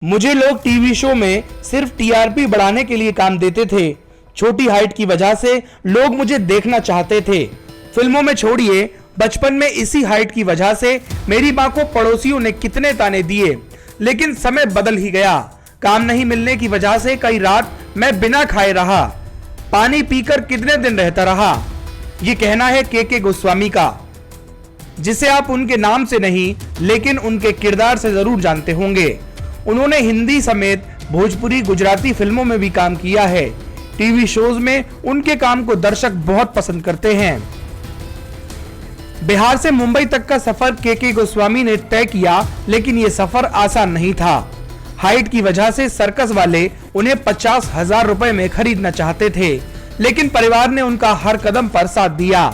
मुझे लोग TV show में सिर्फ टीआरपी बढ़ाने के लिए काम देते थे। छोटी हाइट की वजह से लोग मुझे देखना चाहते थे। फिल्मों में छोड़िए, बचपन में इसी हाइट की वजह से मेरी माँ को पड़ोसियों ने कितने ताने दिए, लेकिन समय बदल ही गया। काम नहीं मिलने की वजह से कई रात मैं बिना खाए रहा, पानी पीकर कितने दिन रहता रहा। ये कहना है के गोस्वामी का, जिसे आप उनके नाम से नहीं लेकिन उनके किरदार से जरूर जानते होंगे। उन्होंने हिंदी समेत भोजपुरी, गुजराती फिल्मों में भी काम किया है। टीवी शोज में उनके काम को दर्शक बहुत पसंद करते हैं। बिहार से मुंबई तक का सफर के गोस्वामी ने तय किया, लेकिन ये सफर आसान नहीं था। हाइट की वजह से सर्कस वाले उन्हें 50,000 रुपए में खरीदना चाहते थे, लेकिन परिवार ने उनका हर कदम पर साथ दिया।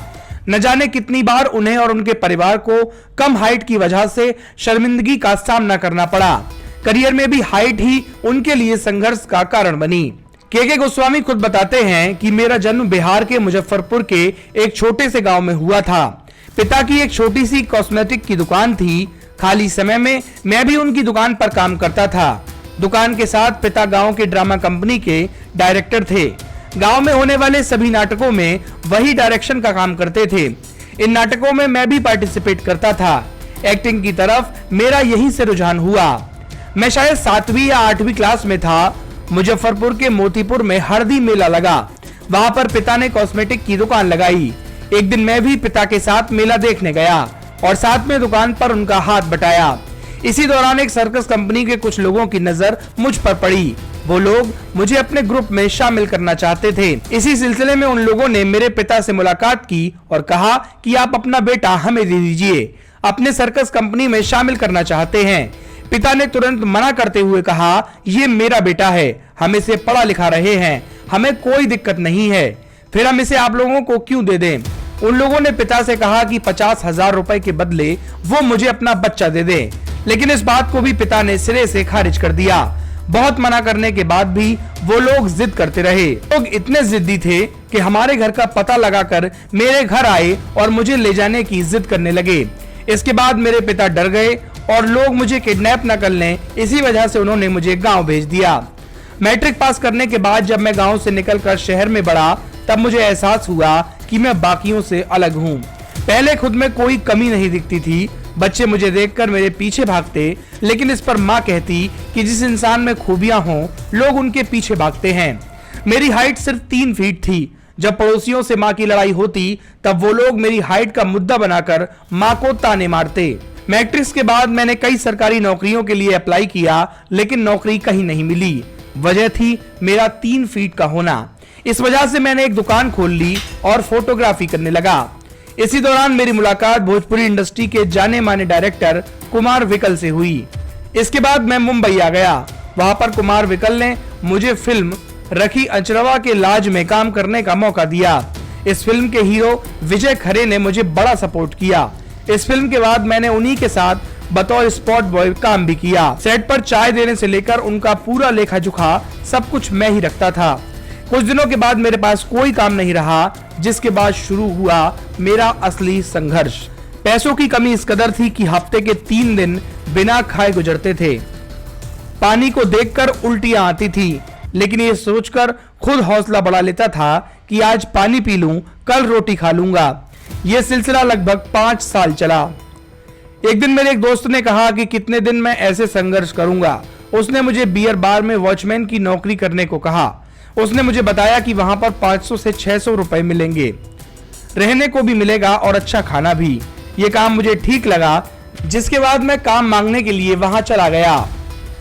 न जाने कितनी बार उन्हें और उनके परिवार को कम हाइट की वजह से शर्मिंदगी का सामना करना पड़ा। करियर में भी हाइट ही उनके लिए संघर्ष का कारण बनी। के गोस्वामी खुद बताते हैं कि मेरा जन्म बिहार के मुजफ्फरपुर के एक छोटे से गांव में हुआ था। पिता की एक छोटी सी कॉस्मेटिक की दुकान थी। खाली समय में मैं भी उनकी दुकान पर काम करता था। दुकान के साथ पिता गांव के ड्रामा कंपनी के डायरेक्टर थे। गांव में होने वाले सभी नाटकों में वही डायरेक्शन का काम करते थे। इन नाटकों में मैं भी पार्टिसिपेट करता था। एक्टिंग की तरफ मेरा यहीं से रुझान हुआ। मैं शायद 7वीं या 8वीं क्लास में था। मुजफ्फरपुर के मोतीपुर में हरदी मेला लगा। वहां पर पिता ने कॉस्मेटिक की दुकान लगाई। एक दिन मैं भी पिता के साथ मेला देखने गया और साथ में दुकान पर उनका हाथ बटाया। इसी दौरान एक सर्कस कंपनी के कुछ लोगों की नजर मुझ पर पड़ी। वो लोग मुझे अपने ग्रुप में शामिल करना चाहते थे। इसी सिलसिले में उन लोगों ने मेरे पिता से मुलाकात की और कहा कि आप अपना बेटा हमें दे दीजिए, अपने सर्कस कंपनी में शामिल करना चाहते हैं। पिता ने तुरंत मना करते हुए कहा, ये मेरा बेटा है, हम इसे पढ़ा लिखा रहे हैं, हमें कोई दिक्कत नहीं है, फिर हम इसे आप लोगों को क्यों दे दें। उन लोगों ने पिता से कहा कि 50,000 रुपए के बदले वो मुझे अपना बच्चा दे दे, लेकिन इस बात को भी पिता ने सिरे से खारिज कर दिया। बहुत मना करने के बाद भी वो लोग जिद करते रहे। लोग इतने जिद्दी थे कि हमारे घर का पता लगाकर मेरे घर आए और मुझे ले जाने की जिद करने लगे। इसके बाद मेरे पिता डर गए और लोग मुझे किडनैप न कर लें, इसी वजह से उन्होंने मुझे गांव भेज दिया। मैट्रिक पास करने के बाद जब मैं गांव से निकलकर शहर में बढ़ा, तब मुझे एहसास हुआ कि मैं बाकियों से अलग हूं। पहले खुद में कोई कमी नहीं दिखती थी। बच्चे मुझे देखकर मेरे पीछे भागते, लेकिन इस पर माँ कहती कि जिस इंसान में खूबियां हों, लोग उनके पीछे भागते हैं। मेरी हाइट सिर्फ 3 फीट थी। जब पड़ोसियों से माँ की लड़ाई होती, तब वो लोग मेरी हाइट का मुद्दा बनाकर माँ को ताने मारते। मैट्रिक्स के बाद मैंने कई सरकारी नौकरियों के लिए अप्लाई किया, लेकिन नौकरी कहीं नहीं मिली। वजह थी मेरा 3 फीट का होना। इस वजह से मैंने एक दुकान खोल ली और फोटोग्राफी करने लगा। इसी दौरान मेरी मुलाकात भोजपुरी इंडस्ट्री के जाने माने डायरेक्टर कुमार विकल से हुई। इसके बाद मैं मुंबई आ गया। वहां पर कुमार विकल ने मुझे फिल्म रखी अचरवा के लाज में काम करने का मौका दिया। इस फिल्म के हीरो विजय खरे ने मुझे बड़ा सपोर्ट किया। इस फिल्म के बाद मैंने उन्हीं के साथ बतौर स्पॉट बॉय काम भी किया। सेट पर चाय देने से लेकर उनका पूरा लेखा जोखा सब कुछ मैं ही रखता था। कुछ दिनों के बाद मेरे पास कोई काम नहीं रहा, जिसके बाद शुरू हुआ मेरा असली संघर्ष। पैसों की कमी इस कदर थी कि हफ्ते के 3 दिन बिना खाए गुजरते थे। पानी को देखकर उल्टियां आती थी, लेकिन ये सोचकर खुद हौसला बढ़ा लेता था कि आज पानी पी लूं, कल रोटी खा लूंगा। यह सिलसिला लगभग 5 साल चला। एक दिन मेरे एक दोस्त ने कहा कि कितने दिन मैं ऐसे संघर्ष करूंगा। उसने मुझे बियर बार में वॉचमैन की नौकरी करने को कहा। उसने मुझे बताया कि वहां पर 500 से 600 रुपए मिलेंगे, रहने को भी मिलेगा और अच्छा खाना भी। ये काम मुझे ठीक लगा, जिसके बाद मैं काम मांगने के लिए वहां चला गया।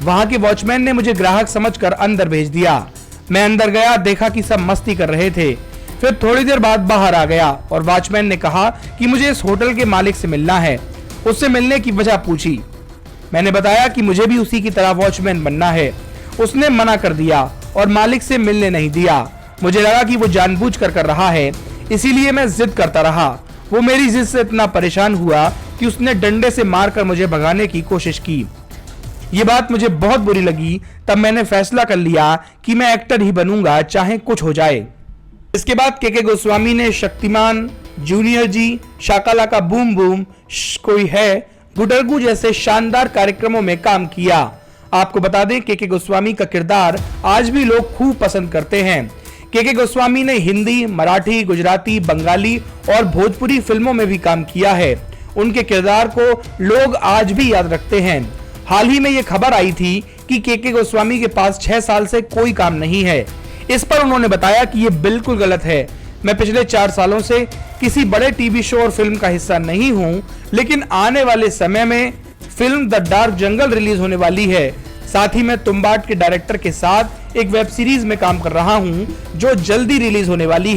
वहां के वॉचमैन ने मुझे ग्राहक समझकर अंदर भेज दिया। मैं अंदर गया, देखा कि सब मस्ती कर रहे थे। फिर थोड़ी देर बाद बाहर आ गया और वॉचमैन ने कहा कि मुझे इस होटल के मालिक से मिलना है। उससे मिलने की वजह पूछी। मैंने बताया कि मुझे भी उसी की तरह वॉचमैन बनना है। उसने मना कर दिया और मालिक से मिलने नहीं दिया। मुझे लगा कि वो जानबूझकर कर रहा है, इसीलिए मैं जिद करता रहा। वो मेरी जिद से इतना परेशान हुआ कि उसने डंडे से मारकर मुझे भगाने की कोशिश की। ये बात मुझे बहुत बुरी लगी। तब मैंने फैसला कर लिया कि मैं एक्टर ही बनूंगा, चाहे कुछ हो जाए। इसके बाद के गोस्वामी ने शक्तिमान, जूनियर जी, शाकालाका बूम बूम, कोई है, गुडरगू जैसे शानदार कार्यक्रमों में काम किया। आपको बता दें के गोस्वामी का किरदार आज भी लोग खूब पसंद करते हैं। के गोस्वामी ने हिंदी, मराठी, गुजराती, बंगाली और भोजपुरी फिल्मों में भी काम किया है। उनके किरदार को लोग आज भी याद रखते हैं। हाल ही में ये खबर आई थी कि के गोस्वामी के पास 6 साल से कोई काम नहीं है। इस पर उन्होंने बताया कि ये बिल्कुल गलत है। मैं पिछले 4 सालों से किसी बड़े टीवी शो और फिल्म का हिस्सा नहीं हूं, लेकिन आने वाले समय में film the dark jungle release होने वाली है। साथ ही मैं तुम्बाड के डायरेक्टर के साथ एक वेब सीरीज में काम कर रहा हूं, जो जल्दी रिलीज होने वाली है।